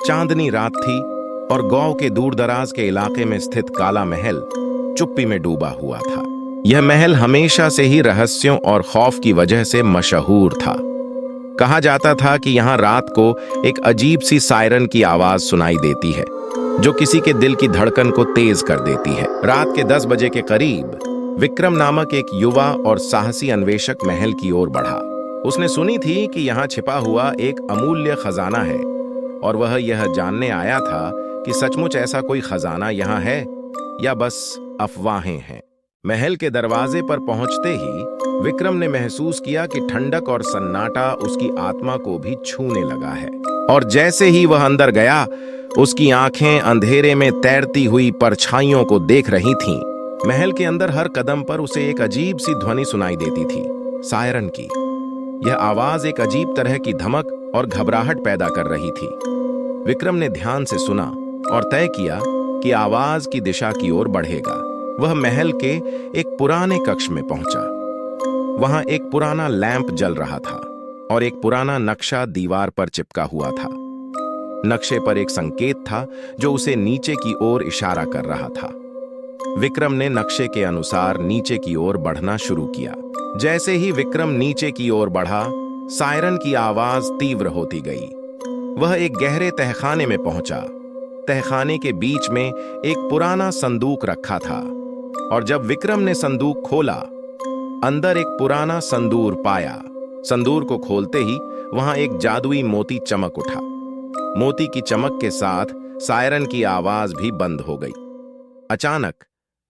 चांदनी रात थी और गांव के दूरदराज के इलाके में स्थित काला महल चुप्पी में डूबा हुआ था। यह महल हमेशा से ही रहस्यों और खौफ की वजह से मशहूर था। कहा जाता था कि यहाँ रात को एक अजीब सी सायरन की आवाज सुनाई देती है जो किसी के दिल की धड़कन को तेज कर देती है। रात के 10 बजे के करीब विक्रम नामक एक युवा और साहसी अन्वेषक महल की ओर बढ़ा। उसने सुनी थी कि यहाँ छिपा हुआ एक अमूल्य खजाना है और वह यह जानने आया था कि सचमुच ऐसा कोई खजाना यहाँ है या बस अफवाहें हैं। महल के दरवाजे पर पहुंचते ही विक्रम ने महसूस किया कि ठंडक और सन्नाटा उसकी आत्मा को भी छूने लगा है। और जैसे ही वह अंदर गया, उसकी आंखें अंधेरे में तैरती हुई परछाइयों को देख रही थीं। महल के अंदर हर कदम पर उसे एक अजीब सी ध्वनि सुनाई देती थी, सायरन की। यह आवाज एक अजीब तरह की धमक और घबराहट पैदा कर रही थी। विक्रम ने ध्यान से सुना और तय किया कि आवाज की दिशा की ओर बढ़ेगा। वह महल के एक पुराने कक्ष में पहुंचा। वहां एक पुराना लैंप जल रहा था और एक पुराना नक्शा दीवार पर चिपका हुआ था। नक्शे पर एक संकेत था जो उसे नीचे की ओर इशारा कर रहा था। विक्रम ने नक्शे के अनुसार नीचे की ओर बढ़ना शुरू किया। जैसे ही विक्रम नीचे की ओर बढ़ा, सायरन की आवाज तीव्र होती गई। वह एक गहरे तहखाने में पहुंचा। तहखाने के बीच में एक पुराना संदूक रखा था और जब विक्रम ने संदूक खोला, अंदर एक पुराना संदूर पाया। संदूर को खोलते ही वहां एक जादुई मोती चमक उठा। मोती की चमक के साथ सायरन की आवाज भी बंद हो गई। अचानक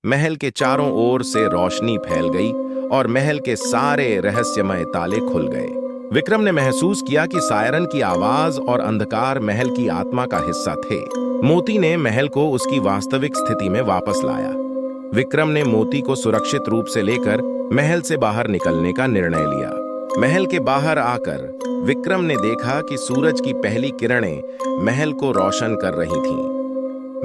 महल के चारों ओर से रोशनी फैल गई और महल के सारे रहस्यमय ताले खुल गए। विक्रम ने महसूस किया कि सायरन की आवाज और अंधकार महल की आत्मा का हिस्सा थे। मोती ने महल को उसकी वास्तविक स्थिति में वापस लाया। विक्रम ने मोती को सुरक्षित रूप से लेकर महल से बाहर निकलने का निर्णय लिया। महल के बाहर आकर विक्रम ने देखा कि सूरज की पहली किरणें महल को रोशन कर रही थीं।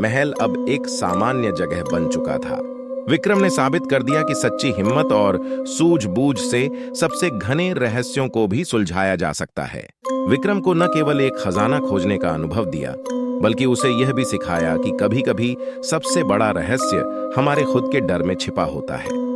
महल अब एक सामान्य जगह बन चुका था। विक्रम ने साबित कर दिया कि सच्ची हिम्मत और सूझबूझ से सबसे घने रहस्यों को भी सुलझाया जा सकता है। विक्रम को न केवल एक खजाना खोजने का अनुभव दिया, बल्कि उसे यह भी सिखाया कि कभी-कभी सबसे बड़ा रहस्य हमारे खुद के डर में छिपा होता है।